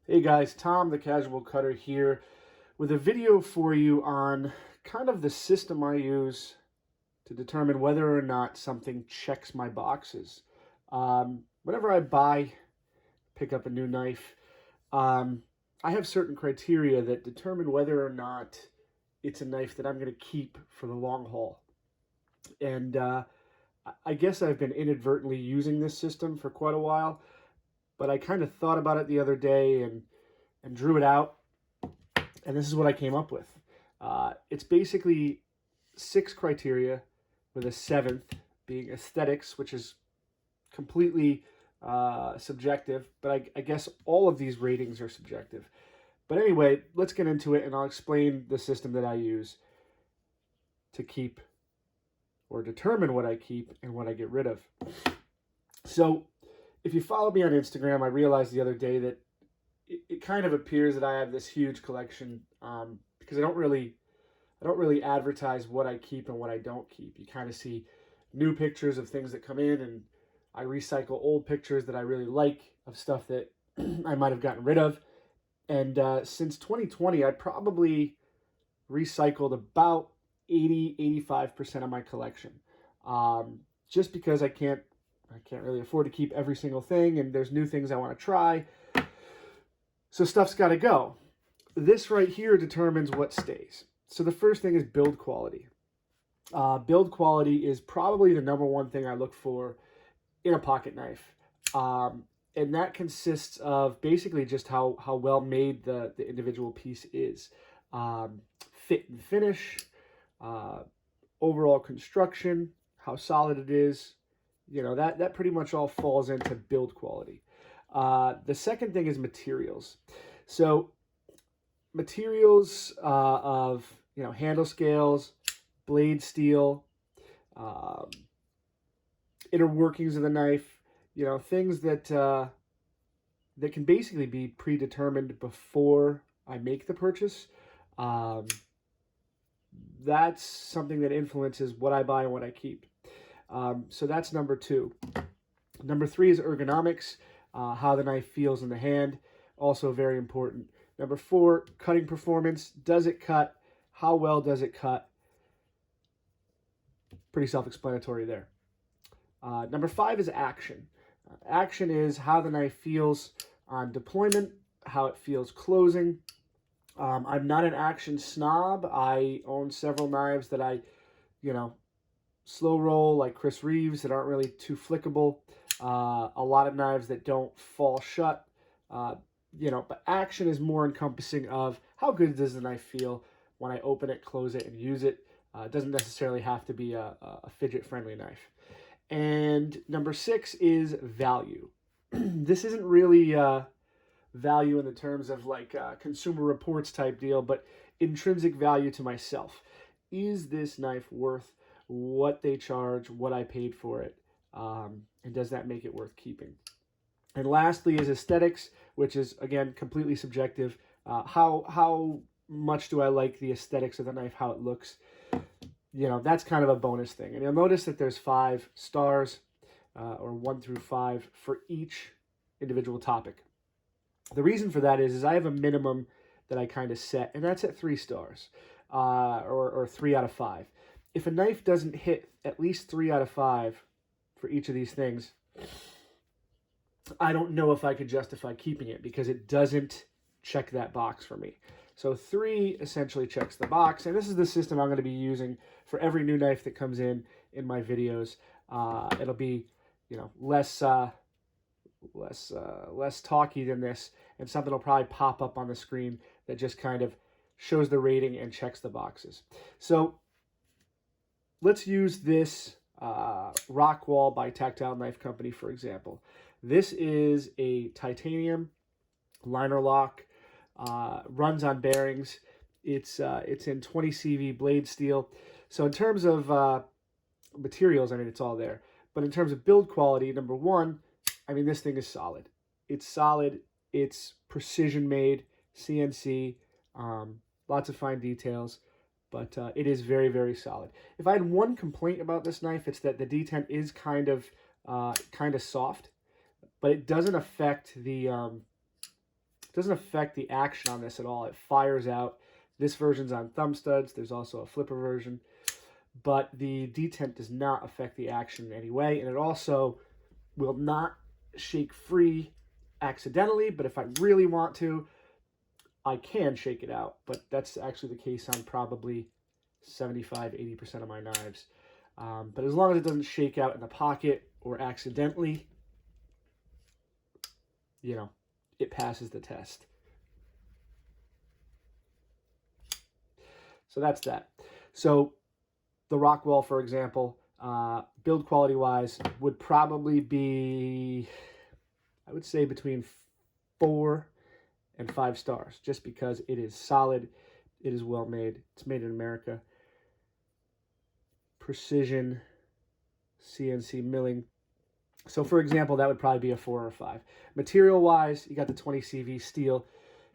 Hey guys, Tom the Casual Cutter here with a video for you on kind of the system I use to determine whether or not something checks my boxes. Whenever I pick up a new knife, I have certain criteria that determine whether or not it's a knife that I'm going to keep for the long haul. And I guess I've been inadvertently using this system for quite a while, but I kind of thought about it the other day and drew it out, and this is what I came up with. It's basically 6 criteria, with a 7th being aesthetics, which is completely subjective, but I guess all of these ratings are subjective. But anyway, let's get into it, and I'll explain the system that I use to keep or determine what I keep and what I get rid of. So if you follow me on Instagram, I realized the other day that it kind of appears that I have this huge collection because I don't really advertise what I keep and what I don't keep. You kind of see new pictures of things that come in, and I recycle old pictures that I really like of stuff that I might have gotten rid of. And since 2020, I probably recycled about 85% of my collection, just because I can't really afford to keep every single thing, and there's new things I want to try. So stuff's got to go. This right here determines what stays. So the first thing is build quality. Build quality is probably the number one thing I look for in a pocket knife. And that consists of basically just how well made the individual piece is. Fit and finish, overall construction, how solid it is. You know, that pretty much all falls into build quality. The second thing is materials. So materials of, handle scales, blade steel, inner workings of the knife, things that can basically be predetermined before I make the purchase. That's something that influences what I buy and what I keep. So that's number 2. Number 3 is ergonomics, how the knife feels in the hand, also very important. Number 4, cutting performance. Does it cut? How well does it cut? Pretty self-explanatory there. Number 5 is action. Action is how the knife feels on deployment, how it feels closing. I'm not an action snob. I own several knives that I, slow roll like Chris Reeves that aren't really too flickable. A lot of knives that don't fall shut. But action is more encompassing of how good does the knife feel when I open it, close it, and use it. It doesn't necessarily have to be a fidget-friendly knife. And number 6 is value. This isn't really value in the terms of like Consumer Reports type deal, but intrinsic value to myself. Is this knife worth what they charge, what I paid for it, and does that make it worth keeping? And lastly is aesthetics, which is, again, completely subjective. How much do I like the aesthetics of the knife, how it looks? That's kind of a bonus thing. And you'll notice that there's 5 stars, or 1 through 5, for each individual topic. The reason for that is I have a minimum that I kind of set, and that's at 3 stars, or 3 out of 5. If a knife doesn't hit at least 3 out of 5 for each of these things, I don't know if I could justify keeping it because it doesn't check that box for me. So 3 essentially checks the box, and this is the system I'm going to be using for every new knife that comes in my videos. It'll be, less talky than this, and something will probably pop up on the screen that just kind of shows the rating and checks the boxes. So let's use this Rockwall by Tactile Knife Company, for example. This is a titanium liner lock, runs on bearings. It's in 20 CV blade steel. So in terms of materials, it's all there. But in terms of build quality, number 1, this thing is solid. It's solid. It's precision made, CNC, lots of fine details. But it is very, very solid. If I had one complaint about this knife, it's that the detent is kind of soft, but it doesn't affect the doesn't affect the action on this at all. It fires out. This version's on thumb studs. There's also a flipper version, but the detent does not affect the action in any way, and it also will not shake free accidentally, but if I really want to, I can shake it out, but that's actually the case on probably 75–80% of my knives. But as long as it doesn't shake out in the pocket or accidentally, you know, it passes the test. So that's that. So the Rockwell, for example, build quality wise would probably be, I would say, between 4 and 5 stars, just because it is solid, it is well made, it's made in America. Precision, CNC milling. So for example, that would probably be a 4 or 5. Material wise, you got the 20 CV steel,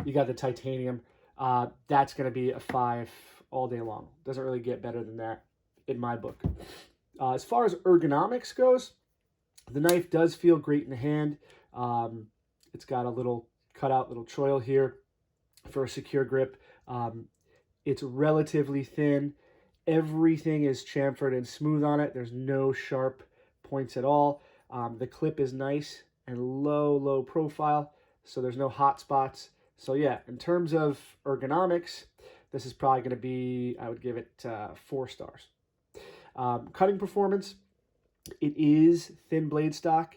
you got the titanium. That's going to be a 5 all day long. Doesn't really get better than that in my book. As far as ergonomics goes, the knife does feel great in the hand. It's got a little cutout, little choil here for a secure grip. It's relatively thin. Everything is chamfered and smooth on it. There's no sharp points at all. The clip is nice and low profile, so there's no hot spots. So yeah, in terms of ergonomics, this is probably going to be, I would give it 4 stars. Cutting performance, it is thin blade stock.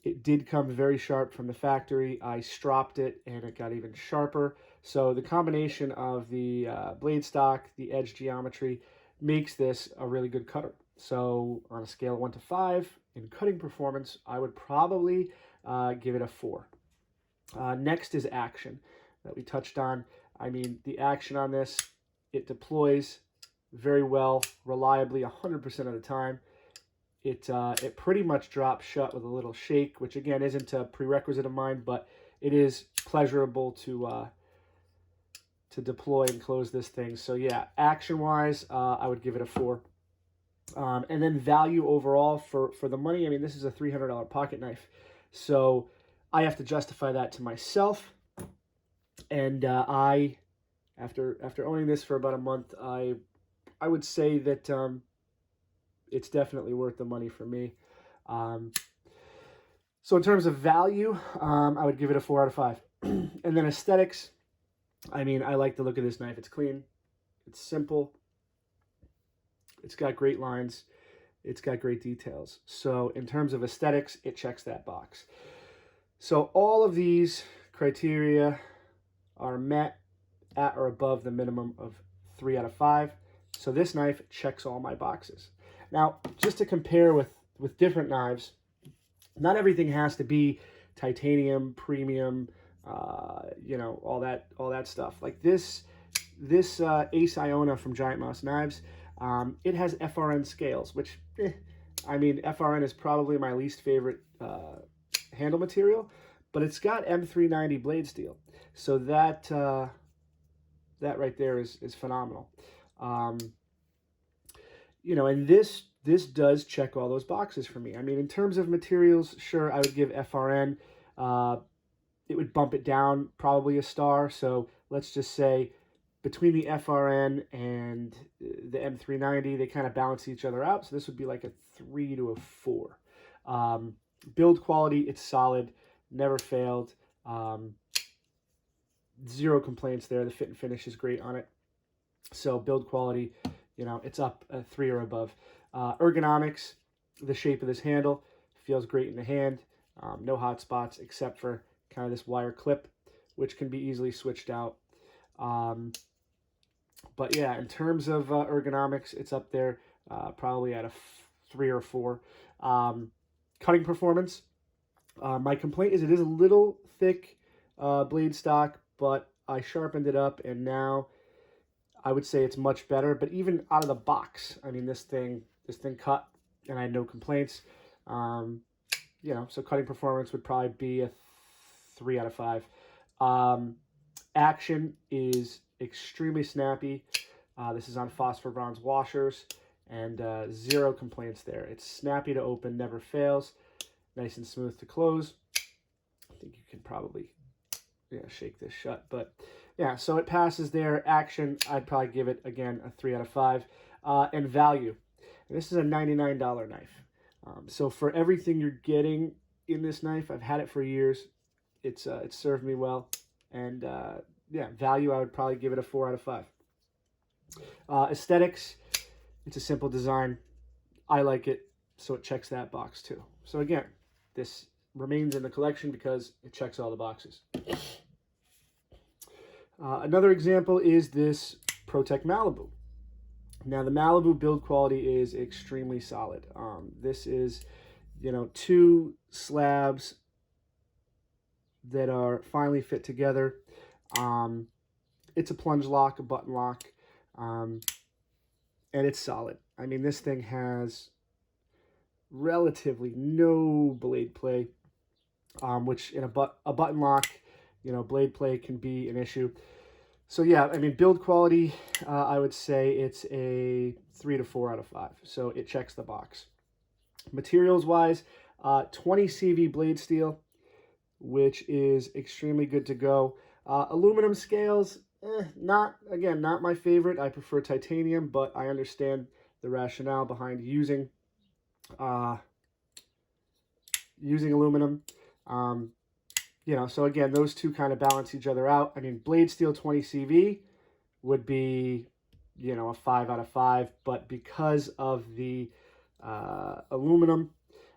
It did come very sharp from the factory. I stropped it and it got even sharper. So the combination of the blade stock, the edge geometry, makes this a really good cutter. So on a scale of 1 to 5, in cutting performance, I would probably give it a 4. Next is action that we touched on. I mean, the action on this, it deploys very well, reliably, 100% of the time. It pretty much drops shut with a little shake, which again isn't a prerequisite of mine, but it is pleasurable to deploy and close this thing. So yeah, action-wise, I would give it a 4. And then value overall for the money, I mean, this is a $300 pocket knife, so I have to justify that to myself. And after owning this for about a month, I would say that it's definitely worth the money for me. So in terms of value, I would give it a 4 out of 5. And then aesthetics, I mean, I like the look of this knife. It's clean, it's simple, it's got great lines, it's got great details. So in terms of aesthetics, it checks that box. So all of these criteria are met at or above the minimum of 3 out of 5. So this knife checks all my boxes. Now, just to compare with different knives, not everything has to be titanium, premium, you know, all that stuff. Like this Ace Iona from Giant Mouse Knives, it has FRN scales, which, I mean, FRN is probably my least favorite handle material, but it's got M390 blade steel, so that right there is phenomenal. You know, and this does check all those boxes for me. I mean, in terms of materials, sure, I would give FRN. It would bump it down probably a star. So let's just say between the FRN and the M390, they kind of balance each other out. So this would be like a 3 to a 4. Build quality, it's solid, never failed. 0 complaints there. The fit and finish is great on it. So build quality, you know, it's up a 3 or above. Ergonomics, the shape of this handle feels great in the hand. No hot spots except for kind of this wire clip, which can be easily switched out. But yeah, in terms of ergonomics, it's up there, probably at a 3 or 4. Cutting performance, my complaint is it is a little thick blade stock, but I sharpened it up, and now I would say it's much better. But even out of the box, I mean, this thing cut, and I had no complaints. You know, so cutting performance would probably be a 3 out of 5. Action is extremely snappy. This is on phosphor bronze washers, and 0 complaints there. It's snappy to open, never fails, nice and smooth to close. I think you can probably shake this shut. But yeah, so it passes there. Action, I'd probably give it, again, a 3 out of 5. And value, and this is a $99 knife. So for everything you're getting in this knife, I've had it for years. It's served me well. And yeah, value, I would probably give it a 4 out of 5. Aesthetics, it's a simple design. I like it, so it checks that box too. So again, this remains in the collection because it checks all the boxes. Another example is this ProTech Malibu. Now, the Malibu build quality is extremely solid. This is, 2 slabs that are finely fit together. It's a plunge lock, a button lock, and it's solid. I mean, this thing has relatively no blade play, which in a button lock, blade play can be an issue. So yeah, I mean, build quality, I would say it's a 3 to 4 out of 5. So it checks the box. Materials wise, 20 CV blade steel, which is extremely good to go. Aluminum scales, not my favorite. I prefer titanium, but I understand the rationale behind using aluminum. So again, those two kind of balance each other out. I mean, blade steel 20 CV would be, a 5 out of 5, but because of the aluminum,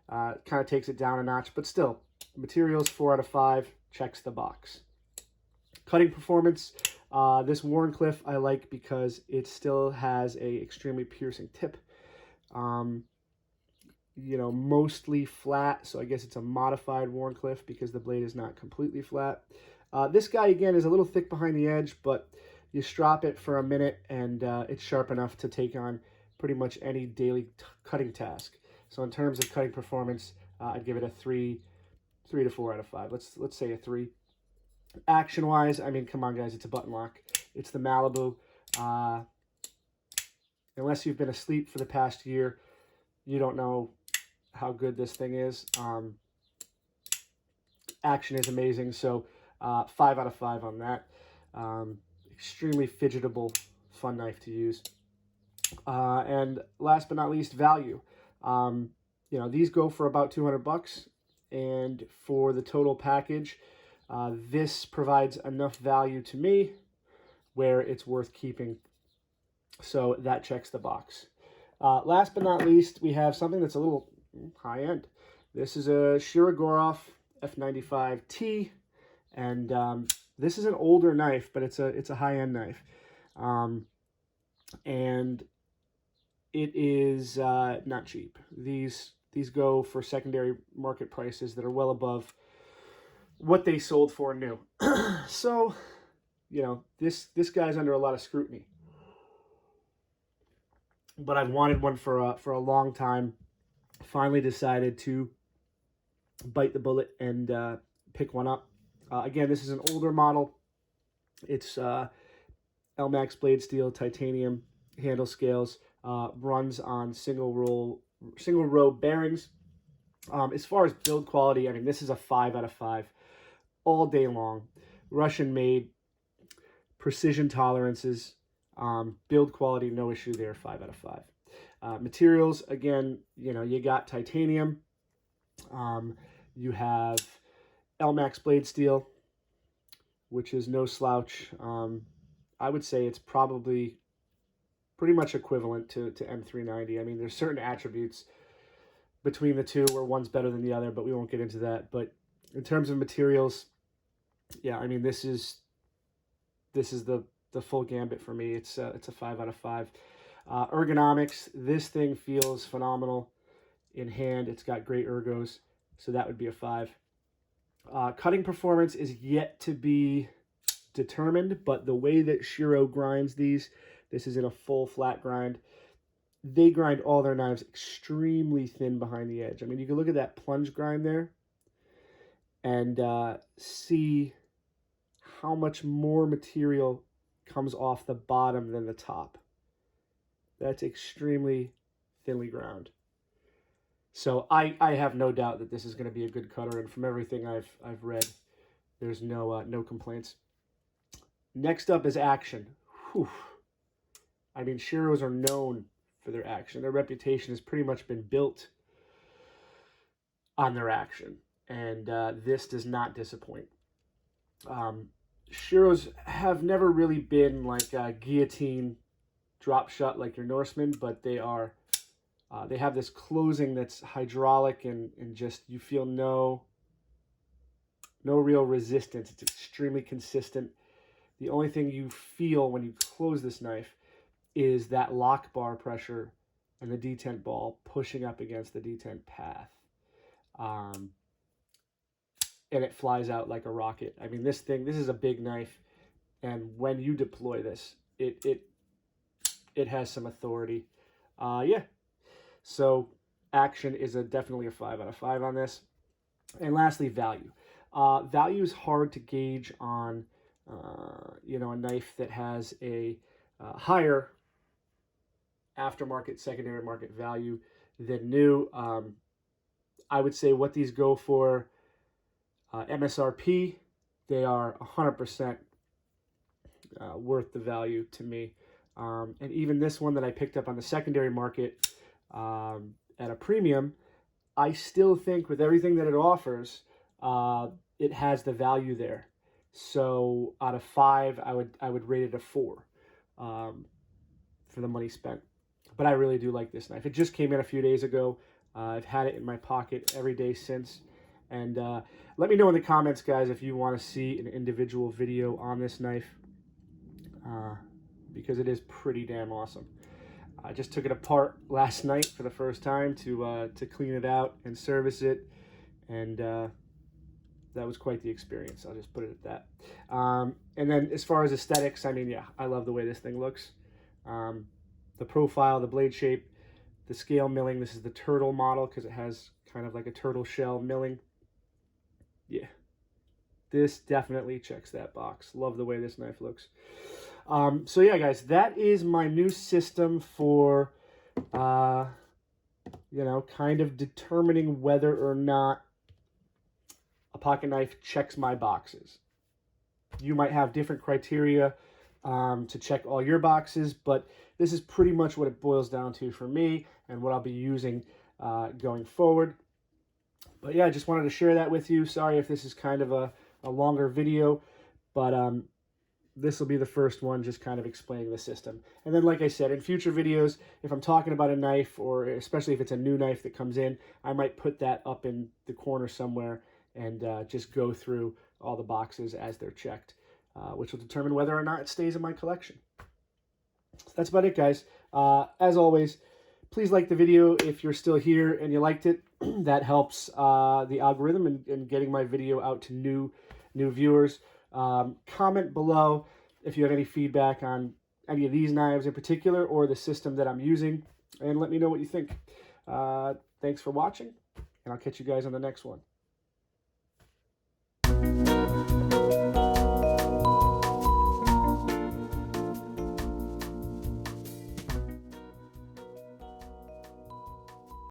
kind of takes it down a notch, but still, materials 4 out of 5, checks the box. Cutting performance, this Wharncliffe I like because it still has a extremely piercing tip. Mostly flat, so I guess it's a modified Wharncliffe because the blade is not completely flat. This guy, again, is a little thick behind the edge, but you strop it for a minute and it's sharp enough to take on pretty much any daily cutting task. So in terms of cutting performance, I'd give it a 3 to 4 out of 5. Let's say a 3. Action-wise, I mean, come on, guys, it's a button lock. It's the Malibu. Unless you've been asleep for the past year, you don't know how good this thing is. Action is amazing, so 5 out of 5 on that. Extremely fidgetable, fun knife to use. And last but not least, value. These go for about $200, and for the total package, this provides enough value to me where it's worth keeping. So that checks the box. Last but not least, we have something that's a little high-end. This is a Shiragorov F95t, and this is an older knife, but it's a high-end knife. And it is not cheap. These go for secondary market prices that are well above what they sold for new. So, this guy's under a lot of scrutiny. But I've wanted one for a long time. Finally decided to bite the bullet and pick one up. Again, this is an older model. It's LMAX blade steel, titanium handle scales. Runs on single row bearings. As far as build quality, I mean, this is a 5 out of 5 all day long. Russian made, precision tolerances. Build quality, no issue there, 5 out of 5. Materials, again, you got titanium. You have LMAX blade steel, which is no slouch. I would say it's probably pretty much equivalent to M390. I mean, there's certain attributes between the two where one's better than the other, but we won't get into that. But in terms of materials, yeah, I mean, this is the full gambit for me. It's a 5 out of 5. Ergonomics, this thing feels phenomenal in hand. It's got great ergos, so that would be a 5. Cutting performance is yet to be determined, but the way that Shiro grinds these, this is in a full flat grind. They grind all their knives extremely thin behind the edge. I mean, you can look at that plunge grind there and see how much more material comes off the bottom than the top. That's extremely thinly ground. So I have no doubt that this is going to be a good cutter, and from everything I've read, there's no complaints. Next up is action. Whew. I mean, Shiros are known for their action. Their reputation has pretty much been built on their action, and this does not disappoint. Shiros have never really been like a guillotine drop shot like your Norseman, but they are. They have this closing that's hydraulic and just you feel no real resistance. It's extremely consistent. The only thing you feel when you close this knife is that lock bar pressure and the detent ball pushing up against the detent path. And it flies out like a rocket. I mean, this is a big knife, and when you deploy this, it has some authority. Yeah. So action is definitely a 5 out of 5 on this. And lastly, value. Value is hard to gauge on, a knife that has a higher aftermarket, secondary market value than new. I would say what these go for, MSRP, they are 100% worth the value to me. And even this one that I picked up on the secondary market at a premium, I still think with everything that it offers, it has the value there. So out of 5, I would rate it a 4 for the money spent. But I really do like this knife. It just came in a few days ago. I've had it in my pocket every day since. And let me know in the comments, guys, if you want to see an individual video on this knife, because it is pretty damn awesome. I just took it apart last night for the first time to clean it out and service it, and that was quite the experience. I'll just put it at that. And then as far as aesthetics, I mean, yeah, I love the way this thing looks. The profile, the blade shape, the scale milling. This is the turtle model because it has kind of like a turtle shell milling. Yeah, this definitely checks that box. Love the way this knife looks. So yeah, guys, that is my new system for, kind of determining whether or not a pocket knife checks my boxes. You might have different criteria to check all your boxes, but this is pretty much what it boils down to for me and what I'll be using going forward. But yeah, I just wanted to share that with you. Sorry if this is kind of a longer video, but this will be the first one just kind of explaining the system. And then, like I said, in future videos, if I'm talking about a knife, or especially if it's a new knife that comes in, I might put that up in the corner somewhere and just go through all the boxes as they're checked, which will determine whether or not it stays in my collection. So that's about it, guys. As always, please like the video if you're still here and you liked it. That helps the algorithm in getting my video out to new viewers. Comment below if you have any feedback on any of these knives in particular or the system that I'm using, and let me know what you think. Thanks for watching, and I'll catch you guys on the next one.